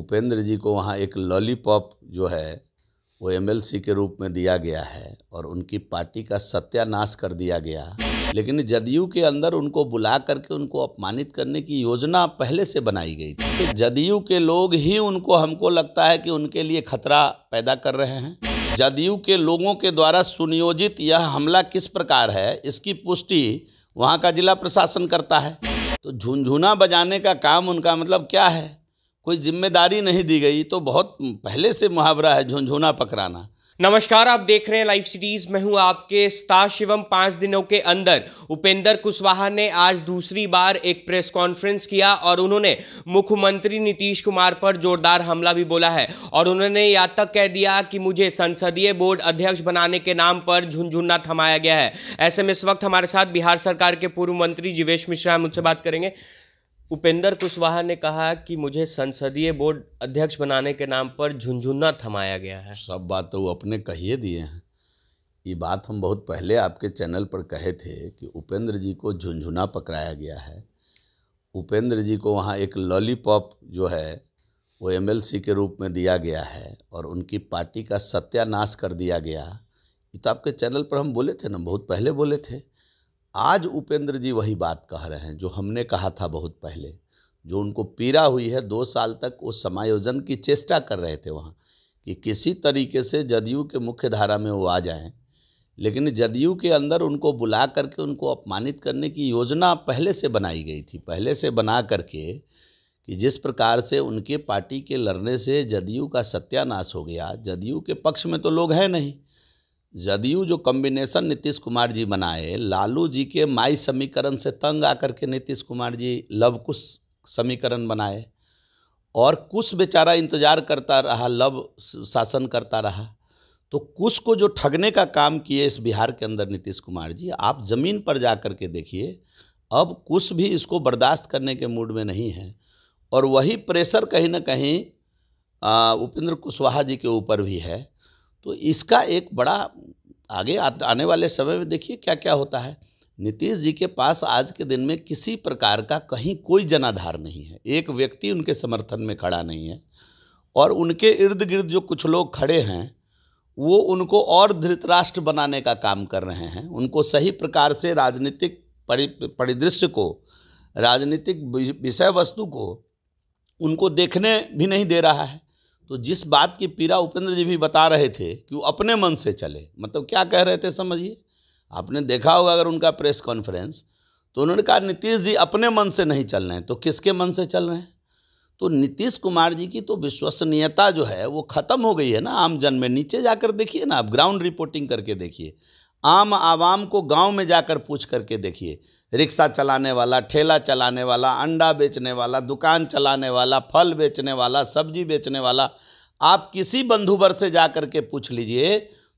उपेंद्र जी को वहाँ एक लॉलीपॉप जो है वो एमएलसी के रूप में दिया गया है और उनकी पार्टी का सत्यानाश कर दिया गया। लेकिन जदयू के अंदर उनको बुला करके उनको अपमानित करने की योजना पहले से बनाई गई थी। जदयू के लोग ही उनको, हमको लगता है कि उनके लिए खतरा पैदा कर रहे हैं। जदयू के लोगों के द्वारा सुनियोजित यह हमला किस प्रकार है, इसकी पुष्टि वहाँ का जिला प्रशासन करता है। तो झुनझुना बजाने का काम उनका मतलब क्या है? कोई जिम्मेदारी नहीं दी गई, तो बहुत पहले से मुहावरा है झुनझुना पकड़ाना। नमस्कार, आप देख रहे हैं लाइव सिटीज। मैं हूं आपके स्टार शिवम। 5 दिनों के अंदर उपेंद्र कुशवाहा ने आज दूसरी बार एक प्रेस कॉन्फ्रेंस किया और उन्होंने मुख्यमंत्री नीतीश कुमार पर जोरदार हमला भी बोला है। और उन्होंने यहाँ तक कह दिया कि मुझे संसदीय बोर्ड अध्यक्ष बनाने के नाम पर झुनझुना थमाया गया है। ऐसे में इस वक्त हमारे साथ बिहार सरकार के पूर्व मंत्री जीवेश मिश्रा हम उनसे बात करेंगे। उपेंद्र कुशवाहा ने कहा कि मुझे संसदीय बोर्ड अध्यक्ष बनाने के नाम पर झुनझुना थमाया गया है। सब बात तो वो अपने कहिए दिए हैं। ये बात हम बहुत पहले आपके चैनल पर कहे थे कि उपेंद्र जी को झुनझुना पकड़ाया गया है। उपेंद्र जी को वहाँ एक लॉलीपॉप जो है वो एमएलसी के रूप में दिया गया है और उनकी पार्टी का सत्यानाश कर दिया गया। ये तो आपके चैनल पर हम बोले थे ना, बहुत पहले बोले थे। आज उपेंद्र जी वही बात कह रहे हैं जो हमने कहा था बहुत पहले, जो उनको पीड़ा हुई है। 2 साल तक वो समायोजन की चेष्टा कर रहे थे वहाँ कि किसी तरीके से जदयू के मुख्य धारा में वो आ जाएं, लेकिन जदयू के अंदर उनको बुला करके उनको अपमानित करने की योजना पहले से बनाई गई थी। पहले से बना करके कि जिस प्रकार से उनके पार्टी के लड़ने से जदयू का सत्यानाश हो गया। जदयू के पक्ष में तो लोग हैं नहीं। जदयू जो कॉम्बिनेशन नीतीश कुमार जी बनाए, लालू जी के माई समीकरण से तंग आकर के नीतीश कुमार जी लव कुश समीकरण बनाए और कुश बेचारा इंतजार करता रहा, लव शासन करता रहा। तो कुश को जो ठगने का काम किए इस बिहार के अंदर नीतीश कुमार जी, आप ज़मीन पर जा कर के देखिए, अब कुश भी इसको बर्दाश्त करने के मूड में नहीं है। और वही प्रेशर कहीं ना कहीं उपेंद्र कुशवाहा जी के ऊपर भी है। तो इसका एक बड़ा आगे आने वाले समय में देखिए क्या क्या होता है। नीतीश जी के पास आज के दिन में किसी प्रकार का कहीं कोई जनाधार नहीं है। एक व्यक्ति उनके समर्थन में खड़ा नहीं है और उनके इर्द गिर्द जो कुछ लोग खड़े हैं वो उनको और धृतराष्ट्र बनाने का काम कर रहे हैं। उनको सही प्रकार से राजनीतिक परिदृश्य को, राजनीतिक विषय वस्तु को उनको देखने भी नहीं दे रहा है। तो जिस बात की पीड़ा उपेंद्र जी भी बता रहे थे कि वो अपने मन से चले, मतलब क्या कह रहे थे समझिए। आपने देखा होगा अगर उनका प्रेस कॉन्फ्रेंस, तो उन्होंने कहा नीतीश जी अपने मन से नहीं चल रहे हैं, तो किसके मन से चल रहे हैं? तो नीतीश कुमार जी की तो विश्वसनीयता जो है वो ख़त्म हो गई है ना आम जन में। नीचे जाकर देखिए ना, आप ग्राउंड रिपोर्टिंग करके देखिए, आम आवाम को गांव में जाकर पूछ करके देखिए। रिक्शा चलाने वाला, ठेला चलाने वाला, अंडा बेचने वाला, दुकान चलाने वाला, फल बेचने वाला, सब्जी बेचने वाला, आप किसी बंधुवर से जा कर के पूछ लीजिए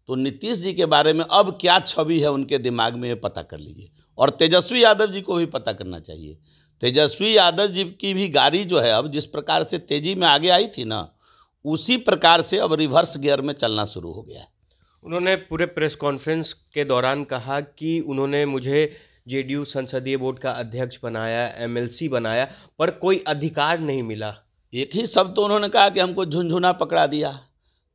तो नीतीश जी के बारे में अब क्या छवि है उनके दिमाग में, पता कर लीजिए। और तेजस्वी यादव जी को भी पता करना चाहिए। तेजस्वी यादव जी की भी गाड़ी जो है अब जिस प्रकार से तेज़ी में आगे आई थी ना, उसी प्रकार से अब रिवर्स गियर में चलना शुरू हो गया है। उन्होंने पूरे प्रेस कॉन्फ्रेंस के दौरान कहा कि उन्होंने मुझे जेडीयू संसदीय बोर्ड का अध्यक्ष बनाया, एमएलसी बनाया, पर कोई अधिकार नहीं मिला। एक ही शब्द तो उन्होंने कहा कि हमको झुनझुना पकड़ा दिया।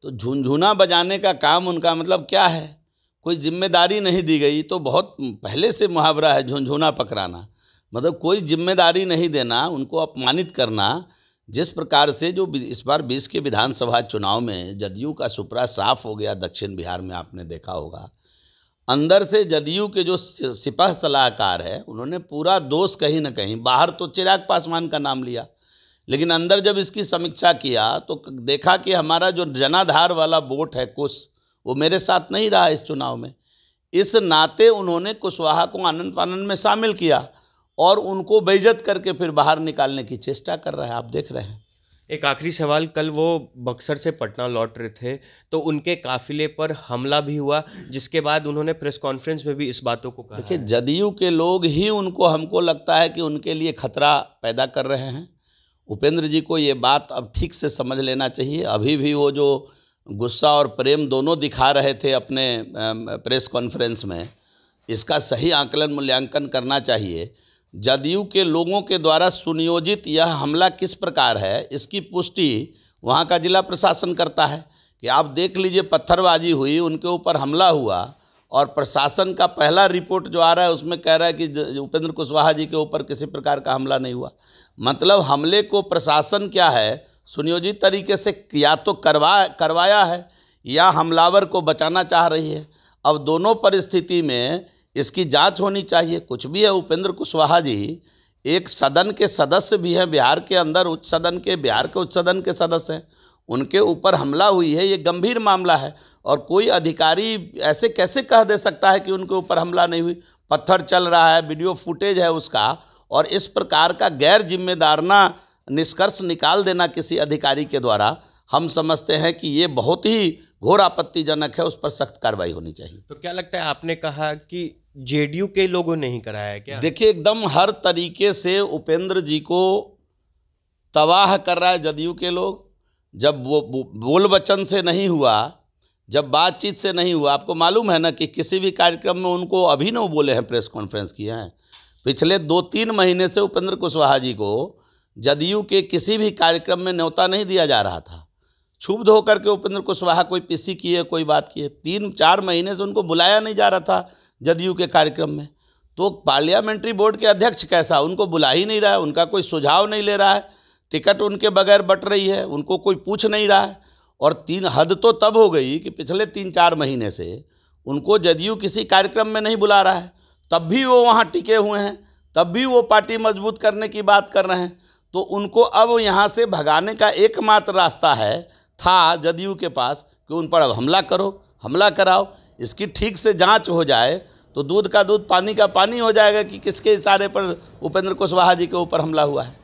तो झुनझुना बजाने का काम उनका मतलब क्या है? कोई जिम्मेदारी नहीं दी गई, तो बहुत पहले से मुहावरा है झुनझुना पकड़ाना। मतलब कोई जिम्मेदारी नहीं देना, उनको अपमानित करना। जिस प्रकार से जो इस बार 20 के विधानसभा चुनाव में जदयू का सुपड़ा साफ हो गया दक्षिण बिहार में, आपने देखा होगा। अंदर से जदयू के जो सिपह सलाहकार है उन्होंने पूरा दोष कहीं ना कहीं, बाहर तो चिराग पासवान का नाम लिया, लेकिन अंदर जब इसकी समीक्षा किया तो देखा कि हमारा जो जनाधार वाला वोट है कुश, वो मेरे साथ नहीं रहा इस चुनाव में। इस नाते उन्होंने कुशवाहा को आनंद फानंद में शामिल किया और उनको बेइज्जत करके फिर बाहर निकालने की चेष्टा कर रहा है, आप देख रहे हैं। एक आखिरी सवाल, कल वो बक्सर से पटना लौट रहे थे तो उनके काफिले पर हमला भी हुआ, जिसके बाद उन्होंने प्रेस कॉन्फ्रेंस में भी इस बातों को कहा। देखिए, जदयू के लोग ही उनको, हमको लगता है कि उनके लिए खतरा पैदा कर रहे हैं। उपेंद्र जी को ये बात अब ठीक से समझ लेना चाहिए। अभी भी वो जो गुस्सा और प्रेम दोनों दिखा रहे थे अपने प्रेस कॉन्फ्रेंस में, इसका सही आकलन मूल्यांकन करना चाहिए। जदयू के लोगों के द्वारा सुनियोजित यह हमला किस प्रकार है, इसकी पुष्टि वहाँ का जिला प्रशासन करता है कि आप देख लीजिए, पत्थरबाजी हुई, उनके ऊपर हमला हुआ और प्रशासन का पहला रिपोर्ट जो आ रहा है उसमें कह रहा है कि उपेंद्र कुशवाहा जी के ऊपर किसी प्रकार का हमला नहीं हुआ। मतलब हमले को प्रशासन क्या है, सुनियोजित तरीके से या तो करवाया है या हमलावर को बचाना चाह रही है। अब दोनों परिस्थिति में इसकी जांच होनी चाहिए। कुछ भी है, उपेंद्र कुशवाहा जी एक सदन के सदस्य भी हैं, बिहार के अंदर बिहार के उच्च सदन के सदस्य हैं। उनके ऊपर हमला हुई है, ये गंभीर मामला है और कोई अधिकारी ऐसे कैसे कह दे सकता है कि उनके ऊपर हमला नहीं हुई। पत्थर चल रहा है, वीडियो फुटेज है उसका, और इस प्रकार का गैर जिम्मेदाराना निष्कर्ष निकाल देना किसी अधिकारी के द्वारा, हम समझते हैं कि ये बहुत ही घोर आपत्तिजनक है, उस पर सख्त कार्रवाई होनी चाहिए। तो क्या लगता है, आपने कहा कि जेडीयू के लोगों ने ही कराया है क्या? देखिए, एकदम हर तरीके से उपेंद्र जी को तबाह कर रहा है जदयू के लोग। जब वो बोल वचन से नहीं हुआ, जब बातचीत से नहीं हुआ, आपको मालूम है ना कि किसी भी कार्यक्रम में उनको अभिनव बोले हैं, प्रेस कॉन्फ्रेंस किए हैं। पिछले 2-3 महीने से उपेंद्र कुशवाहा जी को जदयू के किसी भी कार्यक्रम में न्योता नहीं दिया जा रहा था। क्षुब्ध होकर के उपेंद्र कुशवाहा कोई पीसी किए, कोई बात किए, 3-4 महीने से उनको बुलाया नहीं जा रहा था जदयू के कार्यक्रम में। तो पार्लियामेंट्री बोर्ड के अध्यक्ष कैसा, उनको बुला ही नहीं रहा है, उनका कोई सुझाव नहीं ले रहा है, टिकट उनके बगैर बट रही है, उनको कोई पूछ नहीं रहा है। और हद तो तब हो गई कि पिछले 3-4 महीने से उनको जदयू किसी कार्यक्रम में नहीं बुला रहा है, तब भी वो वहाँ टिके हुए हैं, तब भी वो पार्टी मजबूत करने की बात कर रहे हैं। तो उनको अब यहाँ से भगाने का एकमात्र रास्ता था जदयू के पास कि उन पर अब हमला करो, हमला कराओ। इसकी ठीक से जांच हो जाए तो दूध का दूध, पानी का पानी हो जाएगा कि किसके इशारे पर उपेंद्र कुशवाहा जी के ऊपर हमला हुआ है।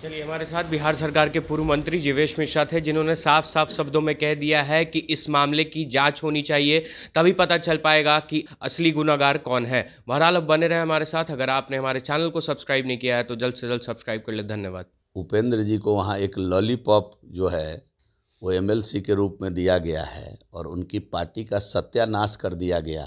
चलिए, हमारे साथ बिहार सरकार के पूर्व मंत्री जीवेश मिश्रा थे, जिन्होंने साफ साफ शब्दों में कह दिया है कि इस मामले की जांच होनी चाहिए, तभी पता चल पाएगा कि असली गुनहगार कौन है। बहरहाल, अब बने रहे हमारे साथ। अगर आपने हमारे चैनल को सब्सक्राइब नहीं किया है तो जल्द से जल्द सब्सक्राइब कर ले। धन्यवाद। उपेंद्र जी को वहाँ एक लॉलीपॉप जो है वो एमएलसी के रूप में दिया गया है और उनकी पार्टी का सत्यानाश कर दिया गया।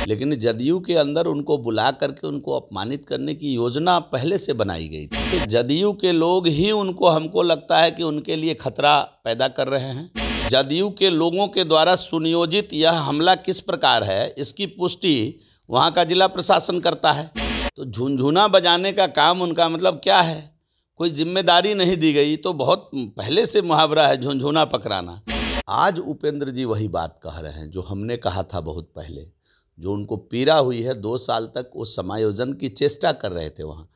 लेकिन जदयू के अंदर उनको बुला करके उनको अपमानित करने की योजना पहले से बनाई गई थी। तो जदयू के लोग ही उनको, हमको लगता है कि उनके लिए खतरा पैदा कर रहे हैं। जदयू के लोगों के द्वारा सुनियोजित यह हमला किस प्रकार है, इसकी पुष्टि वहाँ का जिला प्रशासन करता है। तो झुनझुना बजाने का काम उनका, मतलब क्या है, कोई जिम्मेदारी नहीं दी गई। तो बहुत पहले से मुहावरा है झुनझुना पकड़ाना। आज उपेंद्र जी वही बात कह रहे हैं जो हमने कहा था बहुत पहले, जो उनको पीड़ा हुई है। 2 साल तक वो समायोजन की चेष्टा कर रहे थे वहाँ,